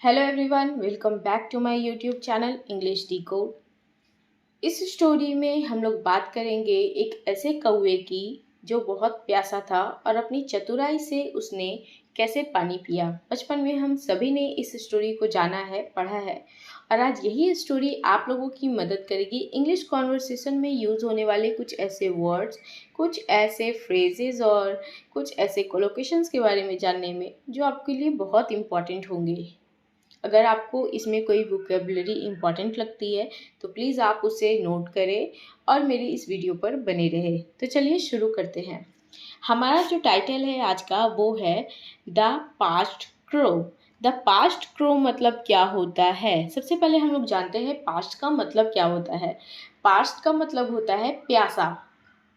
Hello everyone, welcome back to my YouTube channel English decode. इस story में हम लोग बात करेंगे एक ऐसे कौवे की जो बहुत प्यासा था और अपनी चतुराई से उसने कैसे पानी पिया। बचपन में हम सभी ने इस स्टोरी को जाना है, पढ़ा है, और आज यही स्टोरी आप लोगों की मदद करेगी इंग्लिश कॉन्वर्सेशन में यूज़ होने वाले कुछ ऐसे वर्ड्स, कुछ ऐसे फ्रेजेस और कुछ ऐसे कोलोकेशंस के बारे में जानने में जो आपके लिए बहुत इम्पॉर्टेंट होंगे। अगर आपको इसमें कोई वोकेबलरी इम्पॉर्टेंट लगती है तो प्लीज़ आप उसे नोट करें और मेरी इस वीडियो पर बने रहे। तो चलिए शुरू करते हैं। हमारा जो टाइटल है आज का वो है the past crow. The past crow मतलब क्या होता है? सबसे पहले हम लोग जानते हैं पास्ट का मतलब क्या होता है। पास्ट का मतलब होता है प्यासा।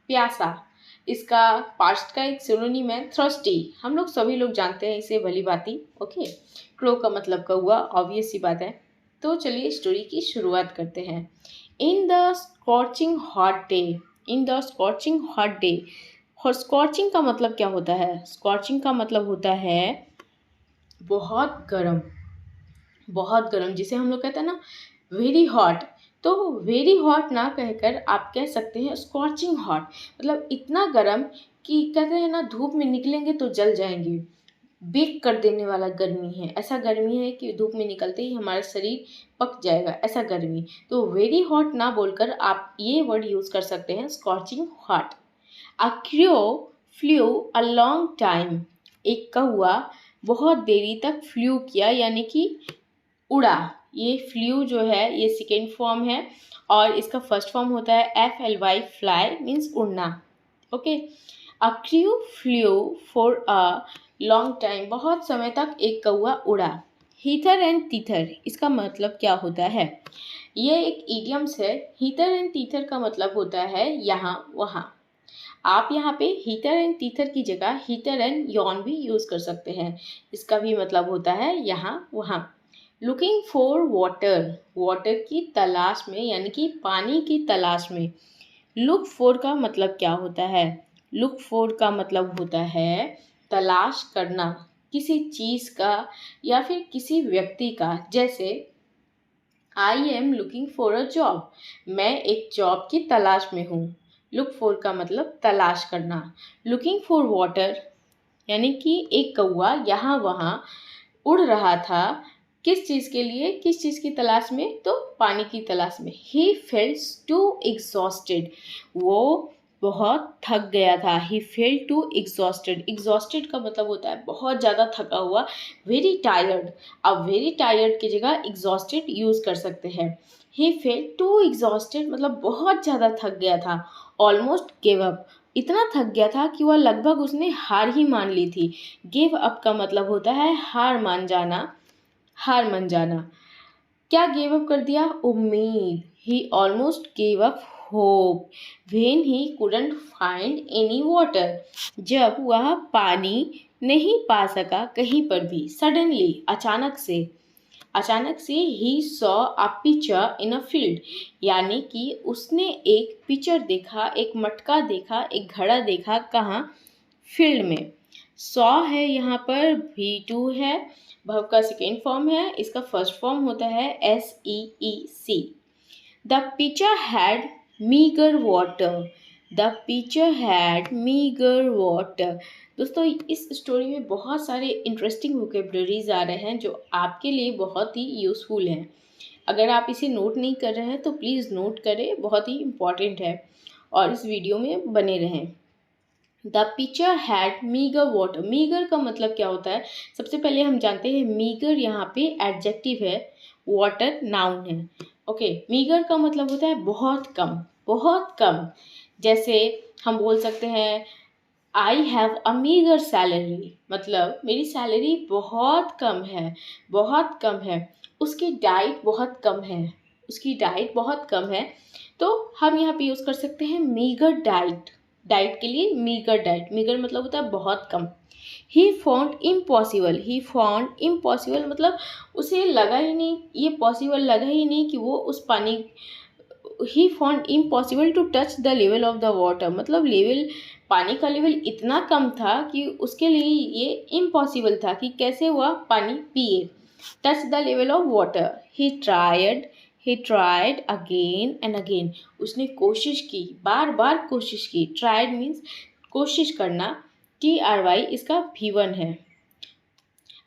प्यासा इसका पास्ट का एक सिनोनिम है थ्रस्टी। हम लोग सभी लोग जानते हैं इसे भली भांति। ओके, क्रो का मतलब कौवा, ऑब्वियस सी बात है। तो चलिए स्टोरी की शुरुआत करते हैं। In the scorching hot day, in the scorching hot day. और स्कॉचिंग का मतलब क्या होता है? स्कॉचिंग का मतलब होता है बहुत गर्म, बहुत गर्म, जिसे हम लोग कहते हैं ना वेरी हॉट। तो वेरी हॉट ना कहकर आप कह सकते हैं स्कॉचिंग हॉट, मतलब इतना गर्म कि कहते हैं ना धूप में निकलेंगे तो जल जाएंगे। बेक कर देने वाला गर्मी है, ऐसा गर्मी है कि धूप में निकलते ही हमारा शरीर पक जाएगा, ऐसा गर्मी। तो वेरी हॉट ना बोलकर आप ये वर्ड यूज़ कर सकते हैं scorching hot. A crow flew a long time. एक कौवा बहुत देरी तक फ्लू किया, यानी कि उड़ा। ये फ्लू जो है ये सेकेंड फॉर्म है और इसका फर्स्ट फॉर्म होता है FLY, फ्लाई मीन्स उड़ना। Okay, a crew flu for a long time, बहुत समय तक एक कौवा उड़ा। हीथर एंड तीथर, इसका मतलब क्या होता है? ये एक इडियम्स है। हीथर एंड तीथर का मतलब होता है यहाँ वहाँ। आप यहाँ पे हीटर एंड तीथर की जगह हीटर एंड यॉन भी यूज़ कर सकते हैं। इसका भी मतलब होता है यहाँ वहाँ। लुकिंग फॉर वाटर, वाटर की तलाश में, यानी कि पानी की तलाश में। लुक फॉर का मतलब क्या होता है? लुक फॉर का मतलब होता है तलाश करना किसी चीज़ का या फिर किसी व्यक्ति का। जैसे I am looking for a job, मैं एक जॉब की तलाश में हूँ। लुक फॉर का मतलब तलाश करना। लुकिंग फॉर वाटर, यानी कि एक कौवा यहाँ वहाँ उड़ रहा था। किस चीज़ के लिए? किस चीज़ की तलाश में? तो पानी की तलाश में। ही फेल्ट टू एग्जॉस्टेड, वो बहुत थक गया था। ही फेल टू एग्जॉस्टेड, एग्जॉस्टेड का मतलब होता है बहुत ज़्यादा थका हुआ, वेरी टायर्ड। अब वेरी टायर्ड की जगह एग्जॉस्टेड यूज़ कर सकते हैं। ही फेल टू एग्जॉस्टेड मतलब बहुत ज़्यादा थक गया था। ऑलमोस्ट गिव अप, इतना थक गया था कि वह लगभग उसने हार ही मान ली थी। गिव अप का मतलब होता है हार मान जाना, हार मान जाना। क्या गिव अप कर दिया? उम्मीद। He almost give up hope when he couldn't find any water, जब वह पानी नहीं पा सका कहीं पर भी। सडनली, अचानक से, अचानक से he saw a picture in a field, यानी कि उसने एक पिक्चर देखा, एक मटका देखा, एक घड़ा देखा। कहाँ? फील्ड में। सॉ है यहाँ पर V2 है, वर्ब का सेकेंड फॉर्म है, इसका फर्स्ट फॉर्म होता है SEEC। The picture had meagre water, the picture had meagre water. दोस्तों, इस स्टोरी में बहुत सारे इंटरेस्टिंग वोकेबलरीज आ रहे हैं जो आपके लिए बहुत ही यूज़फुल हैं। अगर आप इसे नोट नहीं कर रहे हैं तो प्लीज़ नोट करें, बहुत ही इम्पॉर्टेंट है, और इस वीडियो में बने रहें। The picture had meagre water, meagre का मतलब क्या होता है? सबसे पहले हम जानते हैं मीगर यहाँ पे एडजेक्टिव है, वाटर नाउन है। ओके, मीगर का मतलब होता है बहुत कम, बहुत कम। जैसे हम बोल सकते हैं I have a meagre salary, मतलब मेरी सैलरी बहुत कम है, बहुत कम है। उसकी डाइट बहुत कम है, उसकी डाइट बहुत कम है। तो हम यहाँ पे यूज़ कर सकते हैं मीगर डाइट। डाइट के लिए मीगर डाइट, मीगर मतलब होता है बहुत कम। He found impossible, he found impossible मतलब उसे लगा ही नहीं, ये पॉसिबल लगा ही नहीं कि वो उस पानी, he found impossible to touch the level of the water, मतलब लेवल, पानी का लेवल इतना कम था कि उसके लिए ये इम्पॉसिबल था कि कैसे वह पानी पिए। Touch the level of water. He tried again and again. उसने कोशिश की, बार बार कोशिश की। ट्राइड मीन्स कोशिश करना। TRY इसका V1 है।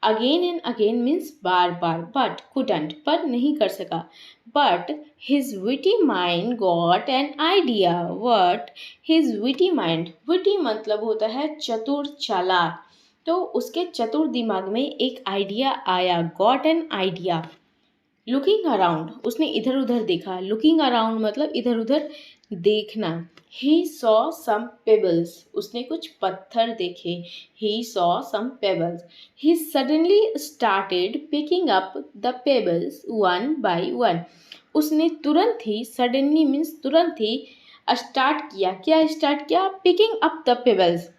Again and again means bar bar. But couldn't, पर नहीं कर सका। But his witty mind got an idea। what his witty mind, witty मतलब होता है चतुर, चालाक। तो उसके चतुर दिमाग में एक आइडिया आया। got an idea। Looking around, उसने इधर उधर देखा। लुकिंग अराउंड मतलब इधर उधर देखना। ही सॉ सम पेबल्स, उसने कुछ पत्थर देखे। He saw some pebbles. He suddenly started picking up the pebbles one by one. उसने तुरंत ही, सडनली मीन्स तुरंत ही, स्टार्ट किया। क्या स्टार्ट किया? Picking up the pebbles.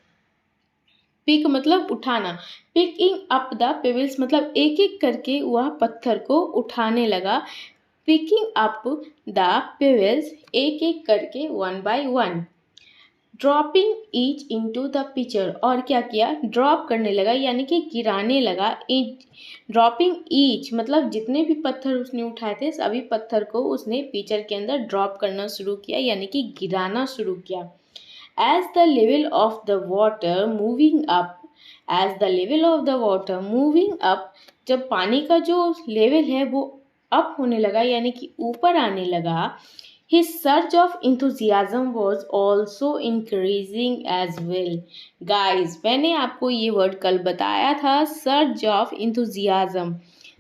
Pick मतलब उठाना। पिकिंग अप द पेबल्स मतलब एक एक करके वह पत्थर को उठाने लगा। पिकिंग अप द पेबल्स, एक एक करके, one by one. Dropping each into the pitcher, और क्या किया? ड्रॉप करने लगा, यानी कि गिराने लगा। ड्रॉपिंग ईच मतलब जितने भी पत्थर उसने उठाए थे सभी पत्थर को उसने पिचर के अंदर ड्रॉप करना शुरू किया, यानी कि गिराना शुरू किया। As the level of the water moving up, as the level of the water moving up, जब पानी का जो लेवल है वो अप होने लगा, यानी कि ऊपर आने लगा, his surge of enthusiasm was also increasing as well। Guys, मैंने आपको ये वर्ड कल बताया था, surge of enthusiasm।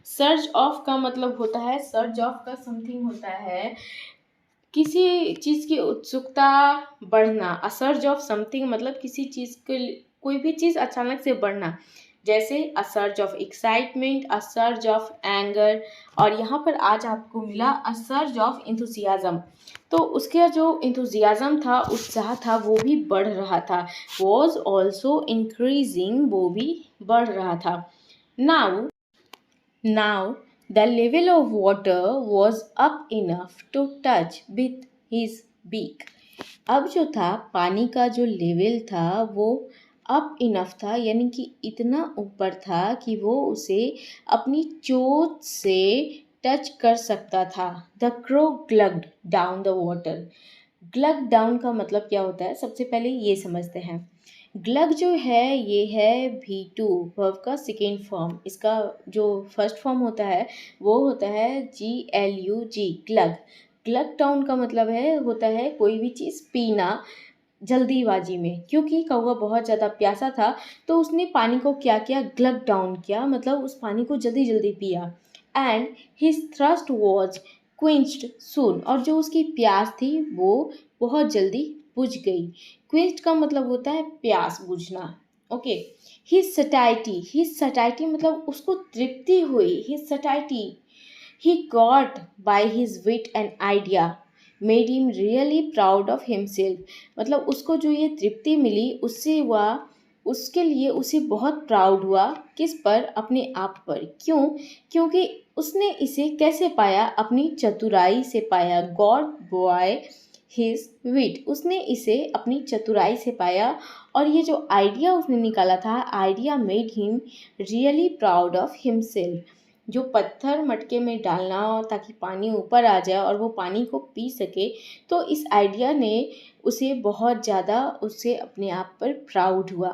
Surge of का मतलब होता है, सर्ज ऑफ का समथिंग होता है किसी चीज़ की उत्सुकता बढ़ना। अ सर्ज ऑफ समथिंग मतलब किसी चीज़ के, कोई भी चीज़ अचानक से बढ़ना, जैसे a surge of excitement, a surge of anger. और यहाँ पर आज आपको मिला अ सर्ज ऑफ इंथुसियाज़म। तो उसका जो इंथुसियाज़म था, उत्साह था, वो भी बढ़ रहा था। वॉज ऑल्सो इंक्रीजिंग, वो भी बढ़ रहा था। Now the level of water was up enough to touch with his beak। अब जो था पानी का जो लेवल था वो अप इनफ था, यानी कि इतना ऊपर था कि वो उसे अपनी चोंच से टच कर सकता था। The crow glugged down the water. Glug down का मतलब क्या होता है, सबसे पहले ये समझते हैं। ग्लग जो है ये है V2 वर्ब का सेकेंड फॉर्म। इसका जो फर्स्ट फॉर्म होता है वो होता है GLUG, ग्लग। ग्लग डाउन का मतलब है, होता है कोई भी चीज़ पीना जल्दीबाजी में। क्योंकि कौवा बहुत ज़्यादा प्यासा था तो उसने पानी को क्या किया? ग्लग डाउन किया, मतलब उस पानी को जल्दी जल्दी पिया। एंड हिज थ्रस्ट वॉज क्विंच्ड सून, और जो उसकी प्यास थी वो बहुत जल्दी बुझ गई। क्विंच्ड का मतलब होता है प्यास बुझना। ओके। हिज सटाइटी मतलब उसको तृप्ति हुई। His satiety, he got by his wit and idea made him really proud of himself. मतलब उसको जो ये तृप्ति मिली उससे वह, उसके लिए उसे बहुत प्राउड हुआ। किस पर? अपने आप पर। क्यों? क्योंकि उसने इसे कैसे पाया? अपनी चतुराई से पाया। गॉड बॉय हिज विट, उसने इसे अपनी चतुराई से पाया। और ये जो आइडिया उसने निकाला था, idea made him really proud of himself. जो पत्थर मटके में डालना और ताकि पानी ऊपर आ जाए और वो पानी को पी सके, तो इस आइडिया ने उसे बहुत ज़्यादा, उससे अपने आप पर प्राउड हुआ।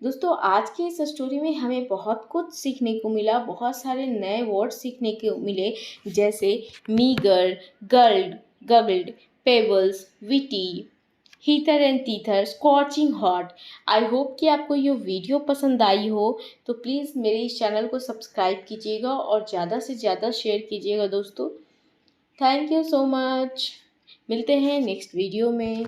दोस्तों, आज की इस स्टोरी में हमें बहुत कुछ सीखने को मिला, बहुत सारे नए वर्ड सीखने को मिले, जैसे meagre, gurgled, goggled, pebbles, witty, hither and thither, scorching hot. I hope कि आपको ये वीडियो पसंद आई हो, तो प्लीज़ मेरे इस चैनल को सब्सक्राइब कीजिएगा और ज़्यादा से ज़्यादा शेयर कीजिएगा दोस्तों। Thank you so much. मिलते हैं नेक्स्ट वीडियो में।